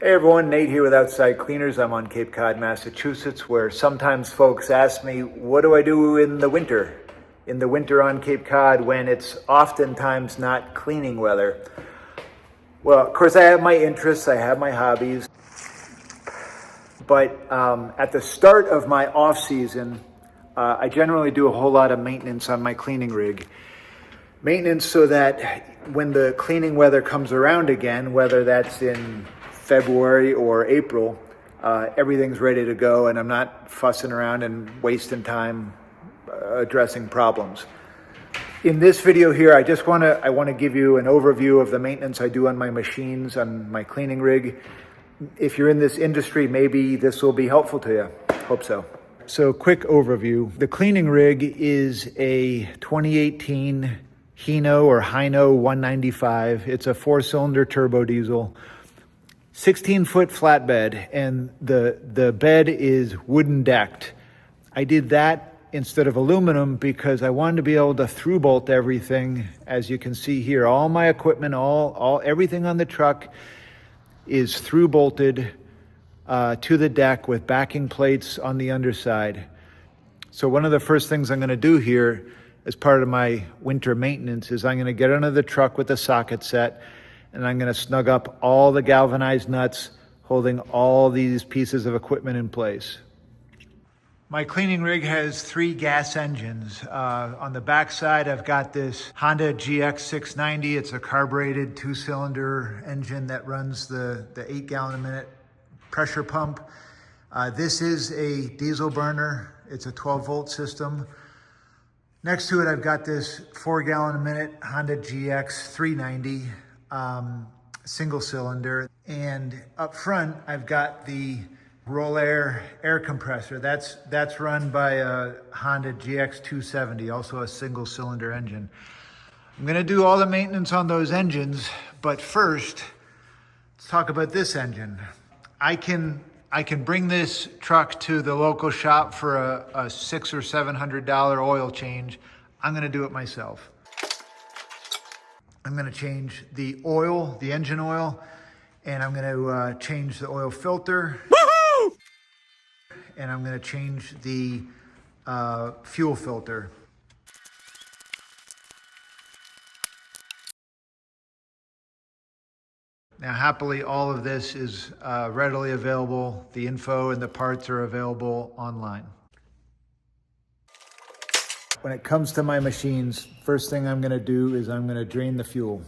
Hey everyone, Nate here with Outside Cleaners. I'm on Cape Cod, Massachusetts, where sometimes folks ask me, what do I do in the winter? In the winter on Cape Cod when it's oftentimes not cleaning weather. Well, of course I have my interests, I have my hobbies, but at the start of my off season, I generally do a whole lot of maintenance on my cleaning rig. Maintenance so that when the cleaning weather comes around again, whether that's in February or April, everything's ready to go and I'm not fussing around and wasting time addressing problems. In this video here, I want to give you an overview of the maintenance I do on my machines, on my cleaning rig. If you're in this industry, maybe this will be helpful to you. Hope so. So quick overview. The cleaning rig is a 2018 Hino or Hino 195. It's a 4-cylinder turbo diesel. 16-foot flatbed, and the bed is wooden decked. I did that instead of aluminum because I wanted to be able to through bolt everything. As you can see here, all my equipment, everything on the truck is through bolted to the deck with backing plates on the underside. So one of the first things I'm going to do here as part of my winter maintenance is I'm going to get under the truck with the socket set, and I'm going to snug up all the galvanized nuts holding all these pieces of equipment in place. My cleaning rig has 3 gas engines. On the back side, I've got this Honda GX690. It's a carbureted 2-cylinder engine that runs the 8-gallon a minute pressure pump. This is a diesel burner. It's a 12-volt system. Next to it, I've got this 4-gallon a minute Honda GX390. Single cylinder, and up front I've got the roll air compressor. That's run by a Honda GX270, also a single cylinder engine. I'm going to do all the maintenance on those engines, but first let's talk about this engine. I can bring this truck to the local shop for a $600 or $700 oil change. I'm going to do it myself. I'm going to change the oil, the engine oil, and I'm going to change the oil filter. Woohoo! And I'm going to change the fuel filter. Now, happily, all of this is readily available. The info and the parts are available online. When it comes to my machines, first thing I'm going to do is I'm going to drain the fuel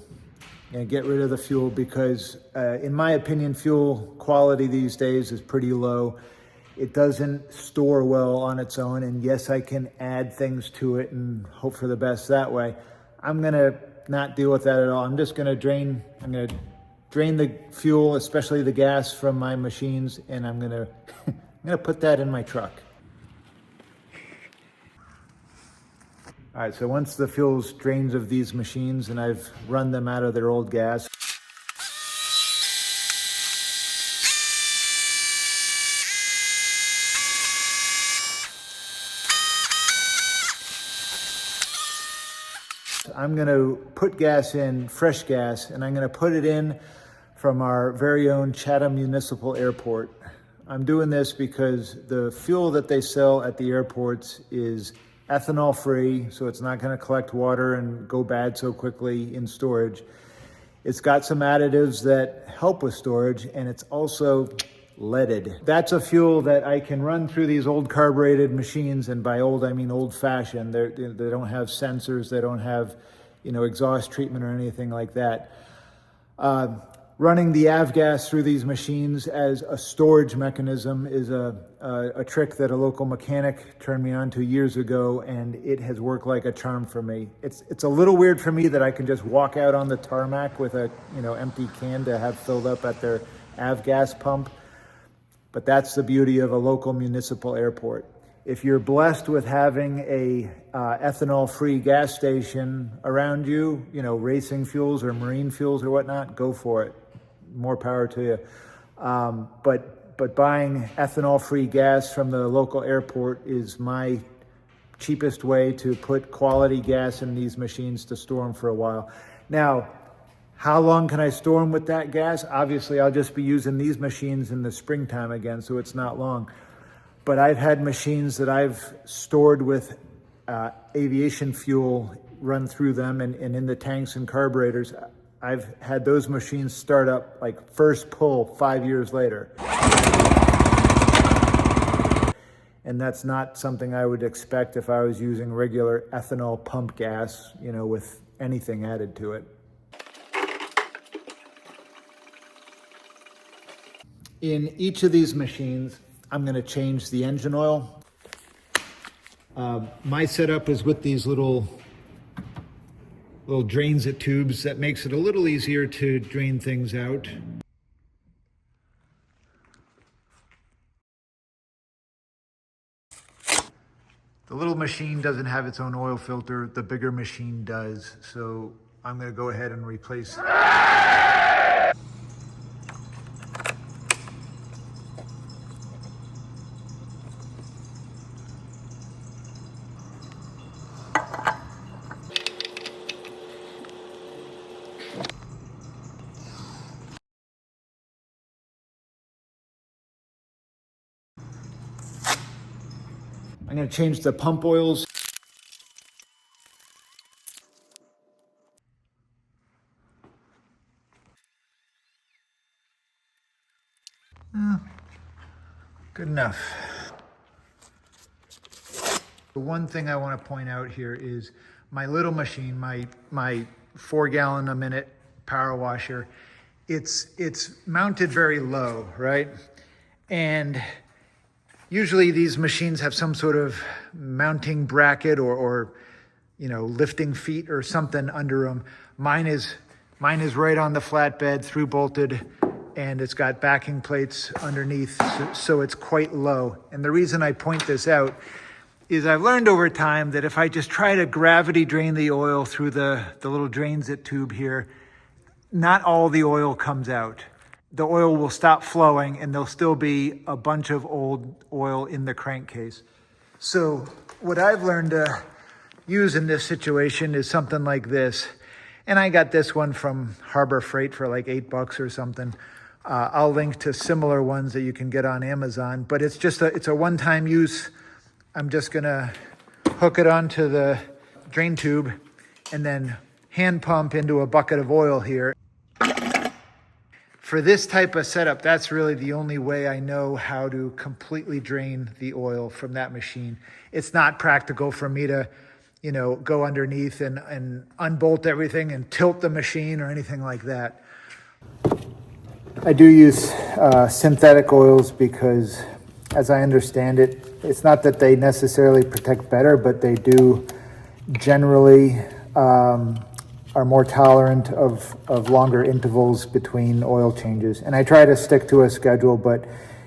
and get rid of the fuel because, in my opinion, fuel quality these days is pretty low. It doesn't store well on its own, and yes, I can add things to it and hope for the best that way. I'm going to not deal with that at all. I'm just going to drain the fuel, especially the gas from my machines, and I'm going to put that in my truck. All right, so once the fuel's drained of these machines and I've run them out of their old gas, I'm going to put gas in, fresh gas, and I'm going to put it in from our very own Chatham Municipal Airport. I'm doing this because the fuel that they sell at the airports is ethanol free, so it's not going to collect water and go bad so quickly in storage. It's got some additives that help with storage, and it's also leaded. That's a fuel that I can run through these old carbureted machines, and by old I mean old fashioned. They don't have sensors, they don't have, exhaust treatment or anything like that. Running the avgas through these machines as a storage mechanism is a trick that a local mechanic turned me on to years ago, and it has worked like a charm for me. It's a little weird for me that I can just walk out on the tarmac with a empty can to have filled up at their avgas pump, but that's the beauty of a local municipal airport. If you're blessed with having a ethanol-free gas station around you, racing fuels or marine fuels or whatnot, go for it. More power to you. But buying ethanol-free gas from the local airport is my cheapest way to put quality gas in these machines to store them for a while. Now, How long can I store them with that gas? Obviously, I'll just be using these machines in the springtime again, so it's not long. But I've had machines that I've stored with aviation fuel run through them and in the tanks and carburetors. I've had those machines start up like first pull 5 years later. And that's not something I would expect if I was using regular ethanol pump gas, you know, with anything added to it. In each of these machines, I'm going to change the engine oil. My setup is with these little drains at tubes. That makes it a little easier to drain things out. The little machine doesn't have its own oil filter. The bigger machine does. So I'm going to go ahead and replace. I'm going to change the pump oils. Good enough. The one thing I want to point out here is my little machine, my 4 gallon a minute power washer, it's mounted very low, right? And usually these machines have some sort of mounting bracket or you know, lifting feet or something under them. Mine is right on the flatbed, through bolted, and it's got backing plates underneath, so it's quite low. And the reason I point this out is I've learned over time that if I just try to gravity drain the oil through the little drains at tube here, not all the oil comes out. The oil will stop flowing and there'll still be a bunch of old oil in the crankcase. So what I've learned to use in this situation is something like this. And I got this one from Harbor Freight for like $8 or something. I'll link to similar ones that you can get on Amazon, but it's just it's a one-time use. I'm just gonna hook it onto the drain tube and then hand pump into a bucket of oil here. For this type of setup, that's really the only way I know how to completely drain the oil from that machine. It's not practical for me to, you know, go underneath and unbolt everything and tilt the machine or anything like that. I do use synthetic oils because, as I understand it, it's not that they necessarily protect better, but they do generally are more tolerant of longer intervals between oil changes. And I try to stick to a schedule, but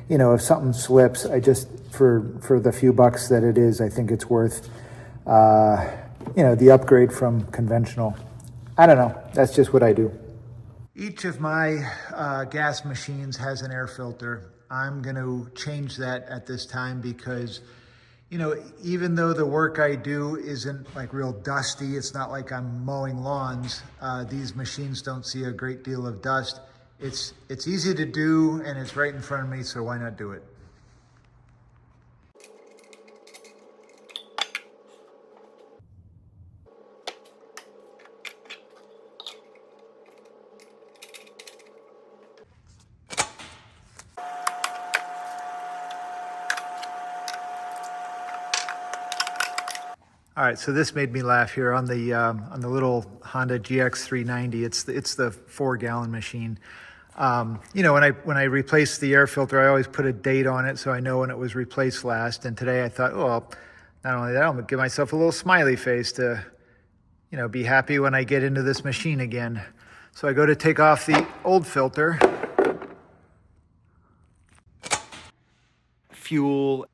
you know, if something slips, I just, for the few bucks that it is, I think it's worth, you know, the upgrade from conventional. I don't know, that's just what I do. Each of my gas machines has an air filter. I'm going to change that at this time because, you know, even though the work I do isn't like real dusty, it's not like I'm mowing lawns, these machines don't see a great deal of dust. It's easy to do and it's right in front of me, so why not do it? All right, so this made me laugh here on the little Honda GX690. It's the 4 gallon machine. You know, when I replace the air filter, I always put a date on it so I know when it was replaced last. And today I thought, oh, well, not only that, I'm gonna give myself a little smiley face to, you know, be happy when I get into this machine again. So I go to take off the old filter. Fuel.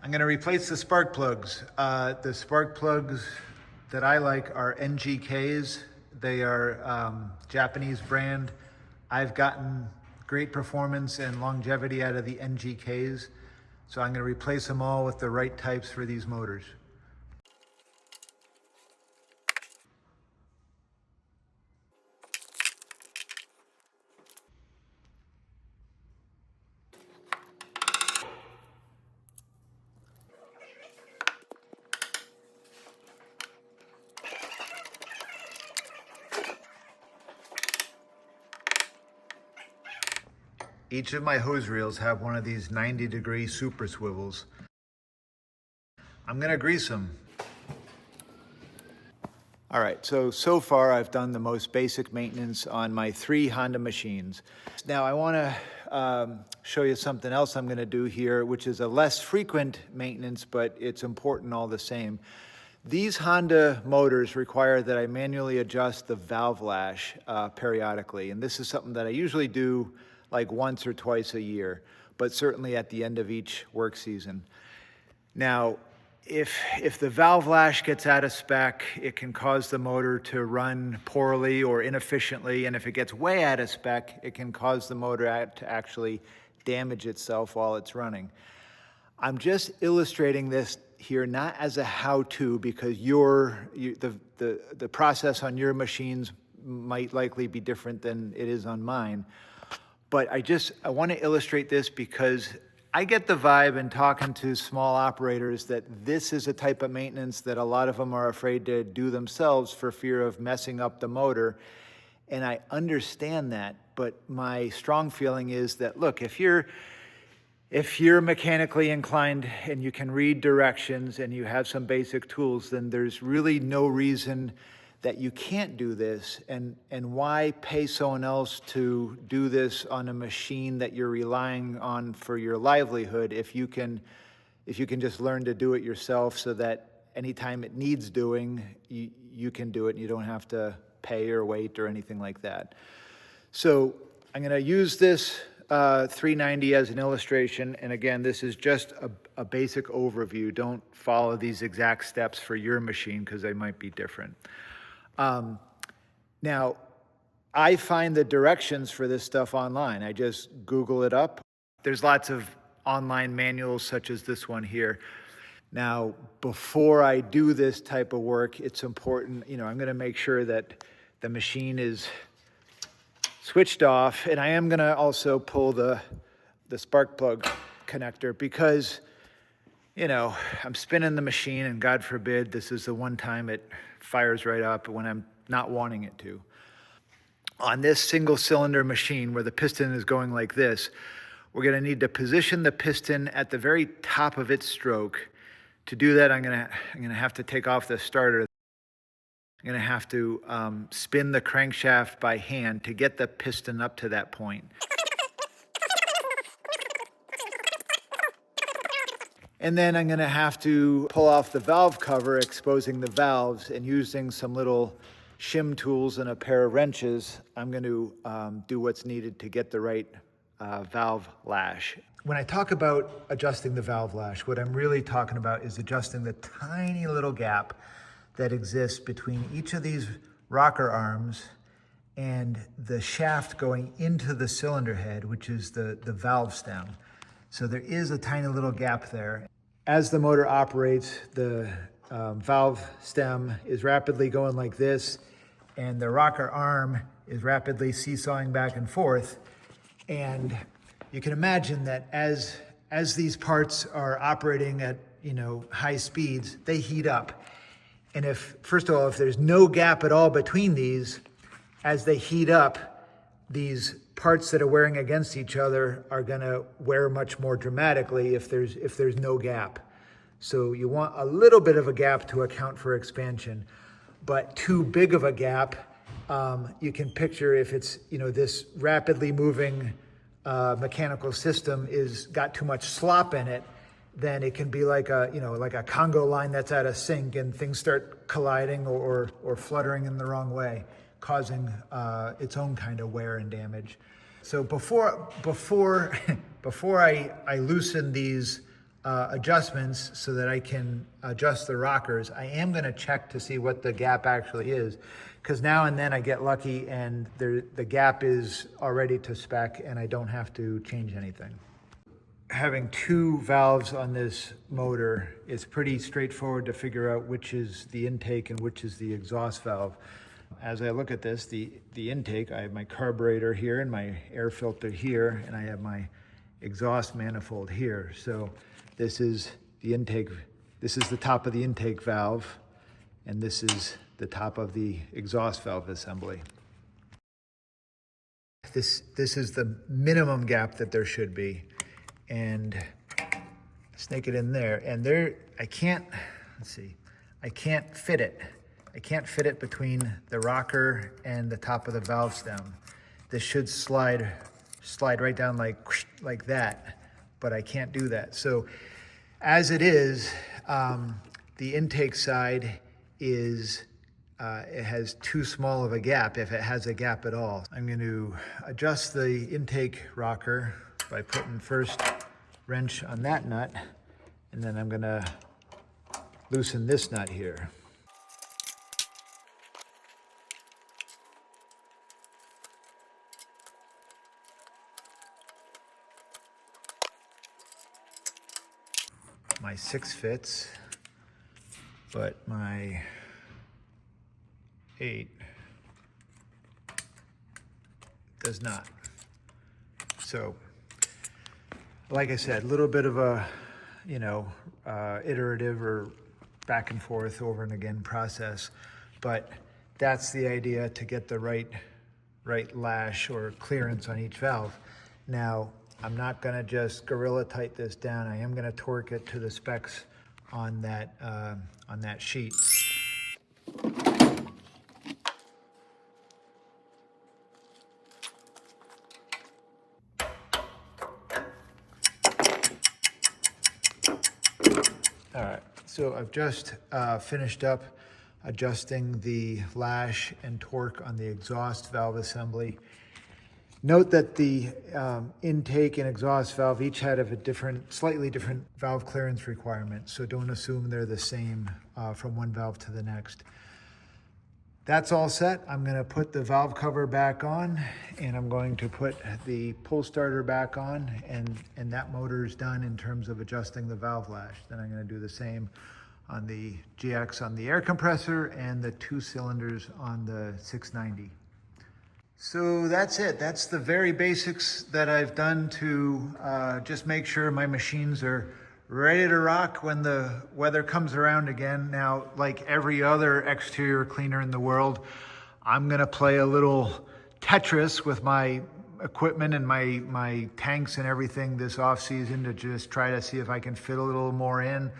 I'm going to replace the spark plugs. The spark plugs that I like are NGKs. They are Japanese brand. I've gotten great performance and longevity out of the NGKs. So I'm going to replace them all with the right types for these motors. Each of my hose reels have one of these 90-degree super swivels. I'm gonna grease them. All right, so far I've done the most basic maintenance on my 3 Honda machines. Now I wanna show you something else I'm gonna do here, which is a less frequent maintenance, but it's important all the same. These Honda motors require that I manually adjust the valve lash periodically, and this is something that I usually do like once or twice a year, but certainly at the end of each work season. Now, if the valve lash gets out of spec, it can cause the motor to run poorly or inefficiently, and if it gets way out of spec, it can cause the motor to actually damage itself while it's running. I'm just illustrating this here not as a how-to, because the process on your machines might likely be different than it is on mine. But I want to illustrate this because I get the vibe in talking to small operators that this is a type of maintenance that a lot of them are afraid to do themselves for fear of messing up the motor. And I understand that, but my strong feeling is that, look, if you're mechanically inclined and you can read directions and you have some basic tools, then there's really no reason that you can't do this. And why pay someone else to do this on a machine that you're relying on for your livelihood if you can just learn to do it yourself, so that anytime it needs doing, you can do it and you don't have to pay or wait or anything like that. So I'm going to use this 390 as an illustration, and again, this is just a basic overview. Don't follow these exact steps for your machine because they might be different. Now, I find the directions for this stuff online. I just Google it up. There's lots of online manuals such as this one here. Now, before I do this type of work, it's important, I'm going to make sure that the machine is switched off, and I am going to also pull the spark plug connector because, I'm spinning the machine, and God forbid this is the one time it fires right up when I'm not wanting it to. On this single cylinder machine where the piston is going like this, we're going to need to position the piston at the very top of its stroke. To do that, I'm going to have to take off the starter. I'm going to have to spin the crankshaft by hand to get the piston up to that point. And then I'm going to have to pull off the valve cover, exposing the valves, and using some little shim tools and a pair of wrenches, I'm going to do what's needed to get the right valve lash. When I talk about adjusting the valve lash, what I'm really talking about is adjusting the tiny little gap that exists between each of these rocker arms and the shaft going into the cylinder head, which is the valve stem. So there is a tiny little gap there. As the motor operates, the valve stem is rapidly going like this, and the rocker arm is rapidly seesawing back and forth. And you can imagine that as these parts are operating at high speeds, they heat up. And first of all, if there's no gap at all between these, as they heat up, these parts that are wearing against each other are going to wear much more dramatically if there's no gap. So you want a little bit of a gap to account for expansion, but too big of a gap, you can picture if it's this rapidly moving mechanical system got too much slop in it, then it can be like a Congo line that's out of sync and things start colliding or fluttering in the wrong way, causing its own kind of wear and damage. So before I loosen these adjustments so that I can adjust the rockers, I am going to check to see what the gap actually is, because now and then I get lucky and the gap is already to spec and I don't have to change anything. Having 2 valves on this motor, it's pretty straightforward to figure out which is the intake and which is the exhaust valve. As I look at this, the intake, I have my carburetor here and my air filter here, and I have my exhaust manifold here. So this is the intake, this is the top of the intake valve, and this is the top of the exhaust valve assembly. This is the minimum gap that there should be. And snake it in there. And there, I can't, let's see, I can't fit it. I can't fit it between the rocker and the top of the valve stem. This should slide right down like that, but I can't do that. So as it is, the intake side is, it has too small of a gap, if it has a gap at all. I'm going to adjust the intake rocker by putting first wrench on that nut, and then I'm going to loosen this nut here. My 6 fits, but my 8 does not. So, like I said, a little bit of a, iterative or back and forth over and again process, but that's the idea, to get the right lash or clearance on each valve. Now, I'm not gonna just Gorilla tight this down. I am gonna torque it to the specs on that sheet. All right, so I've just finished up adjusting the lash and torque on the exhaust valve assembly. Note that the intake and exhaust valve each had a slightly different valve clearance requirement, so don't assume they're the same from one valve to the next. That's all set. I'm going to put the valve cover back on, and I'm going to put the pull starter back on, and that motor is done in terms of adjusting the valve lash. Then I'm going to do the same on the GX on the air compressor and the 2 cylinders on the 690. So that's it. That's the very basics that I've done to just make sure my machines are ready to rock when the weather comes around again. Now, like every other exterior cleaner in the world, I'm gonna play a little Tetris with my equipment and my tanks and everything this off season to just try to see if I can fit a little more in,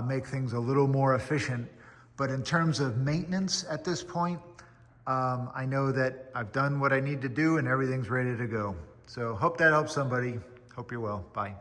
make things a little more efficient. But in terms of maintenance at this point, I know that I've done what I need to do and everything's ready to go. So hope that helps somebody. Hope you're well. Bye.